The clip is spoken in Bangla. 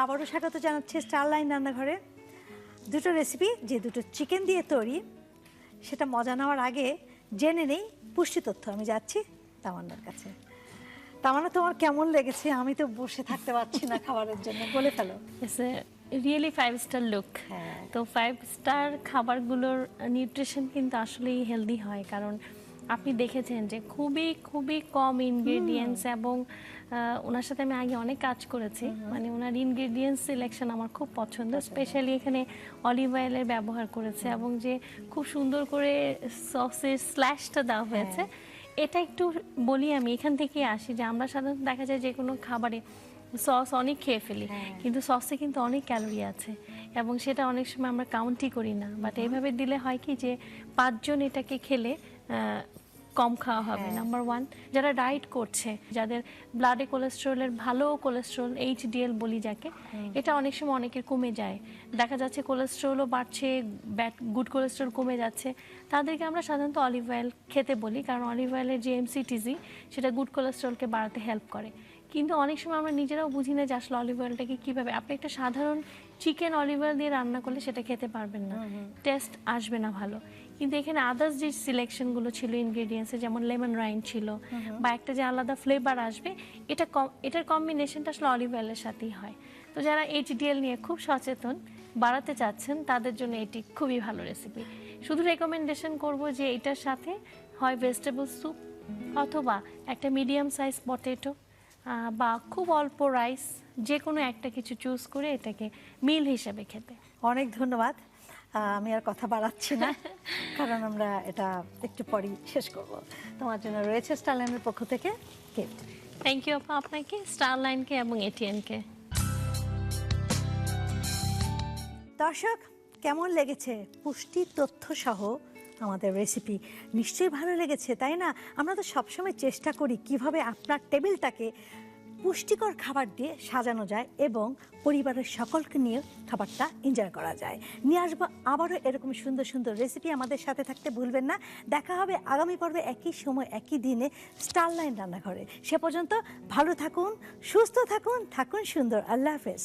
আবারও স্বাগত জানাচ্ছি স্টারলাইন রান্নাঘরে। দুটো রেসিপি যে দুটো চিকেন দিয়ে তৈরি, সেটা মজা নেওয়ার আগে জেনে নেই পুষ্টি তথ্য। আমি যাচ্ছি তামান্নার কাছে। তামান্না, তোমার কেমন লেগেছে? আমি তো বসে থাকতে পারছি না খাবারের জন্য, বলে ফেলো। Really 5 star look. তো 5 স্টার খাবারগুলোর নিউট্রিশন কিন্তু আসলেই হেলদি হয়, কারণ আপনি দেখেছেন যে খুবই খুবই কম ইনগ্রেডিয়েন্টস, এবং ওনার সাথে আমি আগে অনেক কাজ করেছি, মানে ওনার ইনগ্রেডিয়েন্টস সিলেকশন আমার খুব পছন্দ। স্পেশালি এখানে অলিভ অয়েলের ব্যবহার করেছে, এবং যে খুব সুন্দর করে সসের স্ল্যাশটা দেওয়া হয়েছে। এটা একটু বলি, আমি এখান থেকে আসি যে আমরা সাধারণত দেখা যায় যে কোনো খাবারে সস অনেক খেয়ে ফেলি, কিন্তু সসে কিন্তু অনেক ক্যালোরি আছে, এবং সেটা অনেক সময় আমরা কাউন্টই করি না। বাট এইভাবে দিলে হয় কি যে 5 জন এটাকে খেলে কম খাওয়া হবে। নাম্বার 1, যারা ডায়েট করছে, যাদের ব্লাডে কোলেস্ট্রলের ভালো কোলেস্ট্রল HDL বলি যাকে, এটা অনেক সময় অনেকের কমে যায়, দেখা যাচ্ছে কোলেস্ট্রলও বাড়ছে, গুড কোলেস্ট্রল কমে যাচ্ছে, তাদেরকে আমরা সাধারণত অলিভ অয়েল খেতে বলি, কারণ অলিভ অয়েলের যে MCTZ সেটা গুড কোলেস্ট্রলকে বাড়াতে হেল্প করে। কিন্তু অনেক সময় আমরা নিজেরাও বুঝি না যে আসলে অলিভ অয়েলটাকে কীভাবে, আপনি একটা সাধারণ চিকেন অলিভ অয়েল দিয়ে রান্না করলে সেটা খেতে পারবেন না, টেস্ট আসবে না ভালো। কিন্তু এখানে আদার্স যে সিলেকশনগুলো ছিল ইনগ্রেডিয়েন্টসে, যেমন লেমন রাইন ছিল, বা একটা যে আলাদা ফ্লেভার আসবে, এটার কম্বিনেশনটা আসলে অলিভ অয়েলের সাথেই হয়। তো যারা HDL নিয়ে খুব সচেতন, বাড়াতে চাচ্ছেন, তাদের জন্য এটি খুবই ভালো রেসিপি। শুধু রেকমেন্ডেশন করব যে এটার সাথে হয় ভেজিটেবল স্যুপ, অথবা একটা মিডিয়াম সাইজ পটেটো, বা খুব অল্প রাইস, যে কোনো একটা কিছু চুজ করে এটাকে মিল হিসেবে খেতে। অনেক ধন্যবাদ। আমি আর কথা বাড়াচ্ছি না, কারণ আমরা এটা একটু পরেই শেষ করব। তোমার জন্য রয়েছে স্টারলাইনের পক্ষ থেকে গিফট। থ্যাংক ইউ আপা, আপনাকে, স্টারলাইনকে এবং ATN-কে। দর্শক, কেমন লেগেছে পুষ্টি তথ্য সহ আমাদের রেসিপি? নিশ্চয়ই ভালো লেগেছে, তাই না? আমরা তো সবসময় চেষ্টা করি কিভাবে আপনার টেবিলটাকে পুষ্টিকর খাবার দিয়ে সাজানো যায় এবং পরিবারের সকলকে নিয়ে খাবারটা এনজয় করা যায়। নিয়ে আসবো আবারও এরকম সুন্দর সুন্দর রেসিপি। আমাদের সাথে থাকতে ভুলবেন না। দেখা হবে আগামী পর্বে একই সময় একই দিনে স্টারলাইন রান্নাঘরে। সে পর্যন্ত ভালো থাকুন, সুস্থ থাকুন, থাকুন সুন্দর। আল্লাহ হাফেজ।